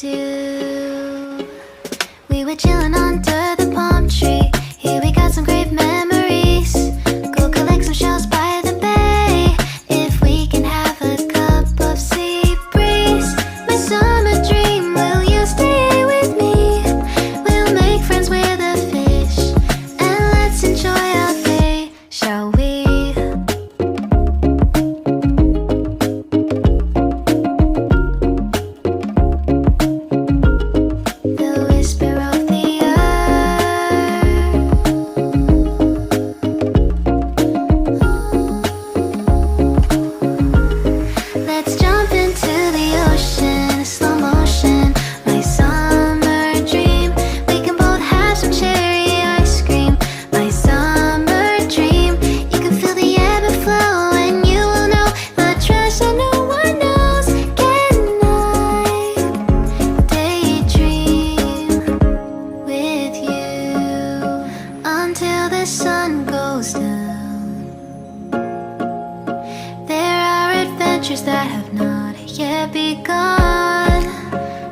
do. We were chilling under the palm tree. Here we got some great memories. Go collect some shells by the bay. If we can have a cup of sea breeze. My summer dream, will you stay with me? We'll make friends with the fish, and let's enjoy our day, shall we? The whisper of the earth. Let's jump into the ocean, slow motion. My summer dream. We can both have some cherry ice cream. My summer dream. You can feel the ebb and flow, and you will know the trust that no one knows. Can I daydream with you until the sun goes down? There are adventures that have not yet begun.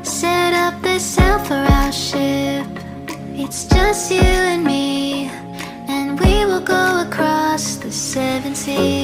Set up the sail for our ship. It's just you and me, and we will go across the 7 seas.